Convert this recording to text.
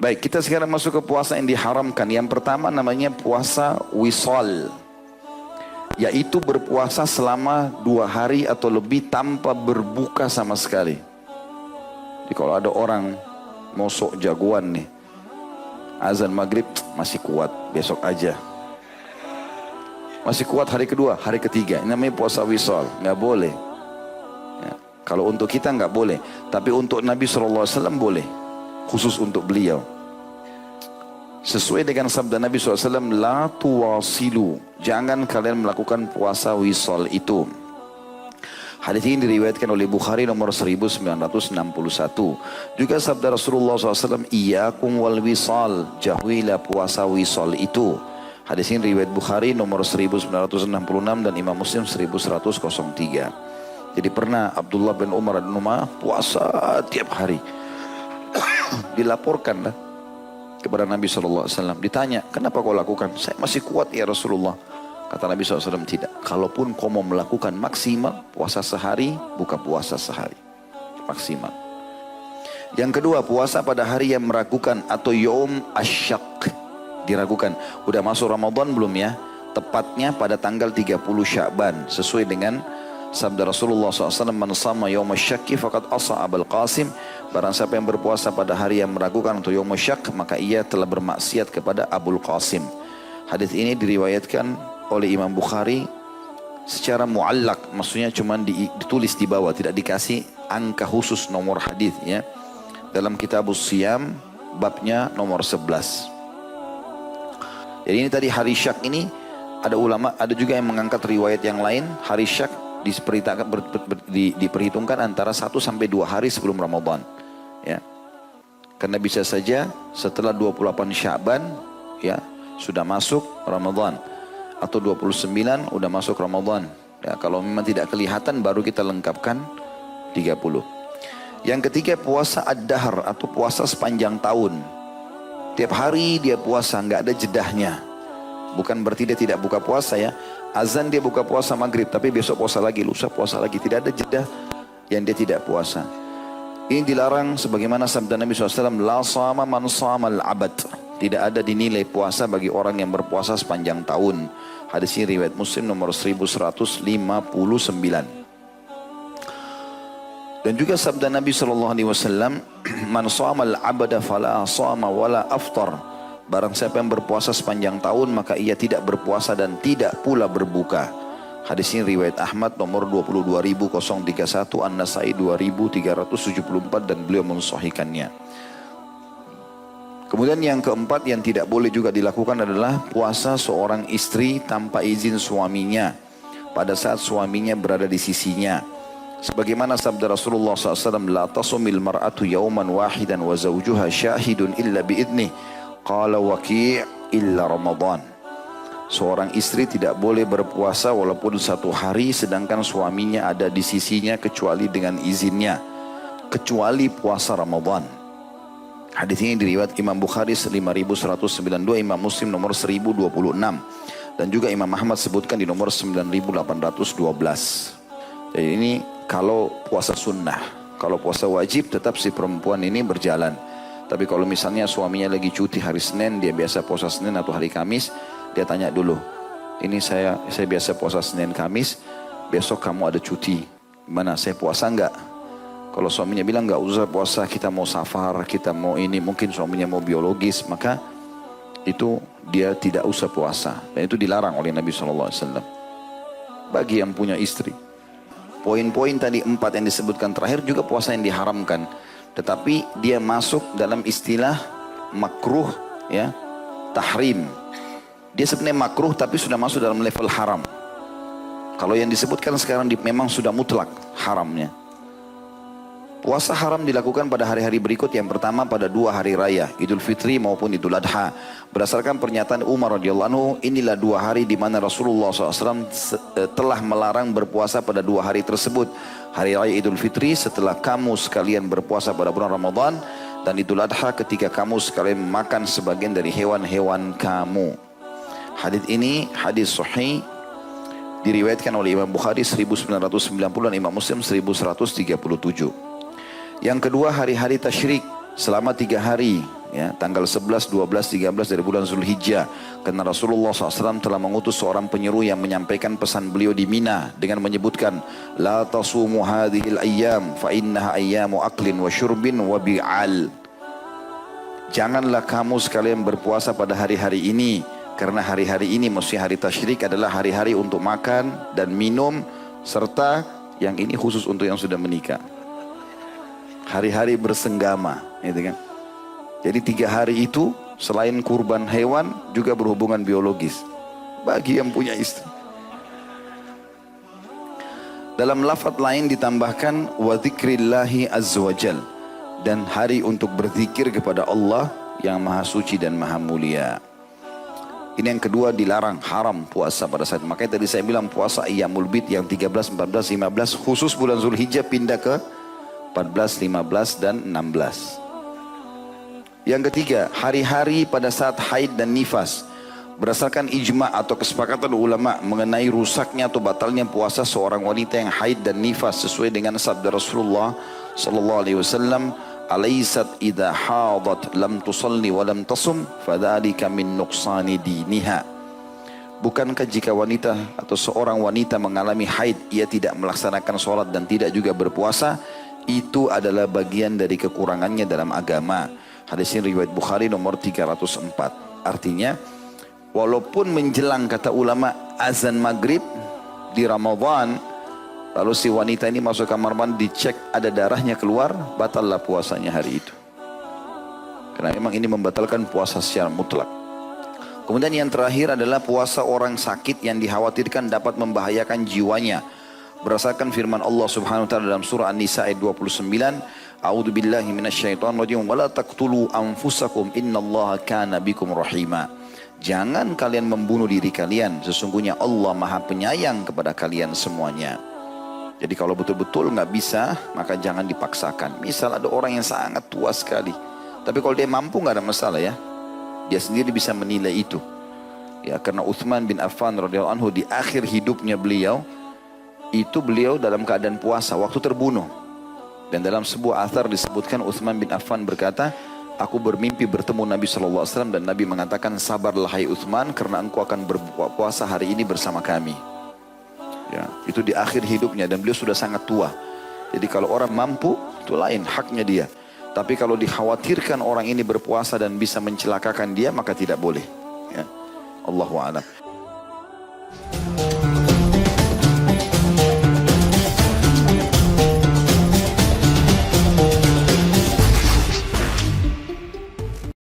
Baik, kita sekarang masuk ke puasa yang diharamkan. Yang pertama namanya puasa wisal, yaitu berpuasa selama 2 hari atau lebih tanpa berbuka sama sekali. Jadi kalau ada orang mosok jagoan nih, azan maghrib masih kuat, besok aja. Masih kuat hari kedua, hari ketiga. Ini namanya puasa wisal, nggak boleh. Ya, kalau untuk kita nggak boleh, tapi untuk Nabi SAW boleh, khusus untuk beliau. Sesuai dengan sabda Nabi SAW, la tuwasilu, jangan kalian melakukan puasa wisal itu. Hadis ini diriwayatkan oleh Bukhari nomor 1961. Juga sabda Rasulullah SAW, iyyakum wal wisal, jauhilah puasa wisal itu. Hadis ini riwayat Bukhari nomor 1966 dan Imam Muslim 1103. Jadi pernah Abdullah bin Umar puasa tiap hari. Dilaporkan lah kepada Nabi SAW. Ditanya, kenapa kau lakukan? Saya masih kuat ya Rasulullah. Kata Nabi SAW, tidak. Kalaupun kau mau melakukan maksimal, puasa sehari, buka puasa sehari. Maksimal. Yang kedua, puasa pada hari yang meragukan atau yom asyak. Diragukan. Udah masuk Ramadan belum ya? Tepatnya pada tanggal 30 Sya'ban. Sesuai dengan sabda Rasulullah SAW, man sama yawm asyakki faqad asa Abul Qasim. Barang siapa yang berpuasa pada hari yang meragukan untuk yawm asyak, maka ia telah bermaksiat kepada Abul Qasim. Hadis ini diriwayatkan oleh Imam Bukhari secara muallak, maksudnya cuma ditulis di bawah, tidak dikasih angka khusus nomor hadis ya. Dalam Kitabus Siyam babnya nomor 11. Jadi ini tadi hari syak ini, ada ulama, ada juga yang mengangkat riwayat yang lain. Hari syak diperhitungkan antara 1 sampai 2 hari sebelum Ramadan. Ya. Karena bisa saja setelah 28 Sya'ban ya sudah masuk Ramadan, atau 29 udah masuk Ramadan. Ya, kalau memang tidak kelihatan baru kita lengkapkan 30. Yang ketiga, puasa ad-dahr atau puasa sepanjang tahun. Tiap hari dia puasa, nggak ada jedahnya. Bukan berarti dia tidak buka puasa ya. Azan dia buka puasa maghrib, tapi besok puasa lagi, lusa puasa lagi. Tidak ada jedah yang dia tidak puasa. Ini dilarang sebagaimana sabda Nabi SAW, la sama man samal abad. Tidak ada dinilai puasa bagi orang yang berpuasa sepanjang tahun. Hadis ini riwayat Muslim nomor 1159. Dan juga sabda Nabi SAW, man samal abada fala sama wala aftar. Barang siapa yang berpuasa sepanjang tahun, maka ia tidak berpuasa dan tidak pula berbuka. Hadis ini riwayat Ahmad nomor 22.031, An-Nasai 2374 dan beliau mensahihkannya. Kemudian yang keempat yang tidak boleh juga dilakukan adalah puasa seorang istri tanpa izin suaminya pada saat suaminya berada di sisinya. Sebagaimana sabda Rasulullah SAW, la tasumil mar'atu yawman wahidan wa zawjuha syahidun illa biidnih. Qala waki' illa Ramadan. Seorang istri tidak boleh berpuasa walaupun 1 hari sedangkan suaminya ada di sisinya kecuali dengan izinnya. Kecuali puasa Ramadan. Hadis ini diriwayat Imam Bukhari 5192, Imam Muslim nomor 1026. Dan juga Imam Ahmad sebutkan di nomor 9812. Jadi ini kalau puasa sunnah. Kalau puasa wajib tetap si perempuan ini berjalan. Tapi kalau misalnya suaminya lagi cuti hari Senin, dia biasa puasa Senin atau hari Kamis, dia tanya dulu, ini saya biasa puasa Senin Kamis, besok kamu ada cuti, gimana, saya puasa enggak? Kalau suaminya bilang enggak usah puasa, kita mau safar, kita mau ini, mungkin suaminya mau biologis, maka itu dia tidak usah puasa. Dan itu dilarang oleh Nabi SAW bagi yang punya istri. Poin-poin tadi 4 yang disebutkan terakhir juga puasa yang diharamkan. Tetapi dia masuk dalam istilah makruh ya, tahrim. Dia sebenarnya makruh tapi sudah masuk dalam level haram. Kalau yang disebutkan sekarang memang sudah mutlak haramnya. Puasa haram dilakukan pada hari-hari berikut. Yang pertama pada 2 hari raya, Idul Fitri maupun Idul Adha. Berdasarkan pernyataan Umar radhiyallahu anhu, inilah 2 hari di mana Rasulullah SAW telah melarang berpuasa pada 2 hari tersebut. Hari raya Idul Fitri setelah kamu sekalian berpuasa pada bulan Ramadan, dan Idul Adha ketika kamu sekalian makan sebagian dari hewan-hewan kamu. Hadis ini hadis sahih, diriwayatkan oleh Imam Bukhari 1990 dan Imam Muslim 1137. Yang kedua hari-hari tasyrik selama 3 hari Ya, tanggal 11, 12, 13 dari bulan Zulhijjah. Karena Rasulullah SAW telah mengutus seorang penyeru yang menyampaikan pesan beliau di Mina dengan menyebutkan, La tasumu hadhil ayyam fa innaha ayyamu aklin wa syurbin wa bi'al. Janganlah kamu sekalian berpuasa pada hari-hari ini, karena hari-hari ini, maksudnya hari tasyrik, adalah hari-hari untuk makan dan minum, serta yang ini khusus untuk yang sudah menikah. Hari-hari bersenggama, gitu kan. Jadi 3 hari itu selain kurban hewan juga berhubungan biologis bagi yang punya istri. Dalam lafaz lain ditambahkan wa dzikrillahi azza wajal, dan hari untuk berzikir kepada Allah yang maha suci dan maha mulia. Ini yang kedua, dilarang, haram puasa pada saat. Makanya tadi saya bilang puasa Ayyamul Bid yang 13, 14, 15 khusus bulan Zulhijjah pindah ke 14, 15 dan 16. Yang ketiga, hari-hari pada saat haid dan nifas. Berdasarkan ijma' atau kesepakatan ulama mengenai rusaknya atau batalnya puasa seorang wanita yang haid dan nifas sesuai dengan sabda Rasulullah sallallahu alaihi wasallam, "Alaysat idza hadat lam tusalli wa lam tasum fadzalika min nuqsani diniha." Bukankah jika wanita atau seorang wanita mengalami haid, ia tidak melaksanakan sholat dan tidak juga berpuasa, itu adalah bagian dari kekurangannya dalam agama. Hadis ini riwayat Bukhari nomor 304. Artinya, walaupun menjelang, kata ulama, azan maghrib di Ramadan, lalu si wanita ini masuk kamar mandi, dicek ada darahnya keluar, batallah puasanya hari itu. Karena memang ini membatalkan puasa secara mutlak. Kemudian yang terakhir adalah puasa orang sakit yang dikhawatirkan dapat membahayakan jiwanya. Berdasarkan firman Allah Subhanahu wa taala dalam surah An-Nisa ayat 29, A'udzu billahi minasyaitonir rajim wa la taqtulu anfusakum innallaha kana bikum rahima. Jangan kalian membunuh diri kalian, sesungguhnya Allah Maha Penyayang kepada kalian semuanya. Jadi kalau betul-betul nggak bisa, maka jangan dipaksakan. Misal ada orang yang sangat tua sekali, tapi kalau dia mampu nggak ada masalah ya. Dia sendiri bisa menilai itu. Ya, karena Utsman bin Affan radhiyallahu anhu di akhir hidupnya beliau dalam keadaan puasa waktu terbunuh. Dan dalam sebuah athar disebutkan Utsman bin Affan berkata, aku bermimpi bertemu Nabi SAW dan Nabi mengatakan, sabarlah hai Utsman karena engkau akan berpuasa hari ini bersama kami. Ya, itu di akhir hidupnya dan beliau sudah sangat tua. Jadi kalau orang mampu, itu lain, haknya dia. Tapi kalau dikhawatirkan orang ini berpuasa dan bisa mencelakakan dia, maka tidak boleh. Ya. Allahu a'lam.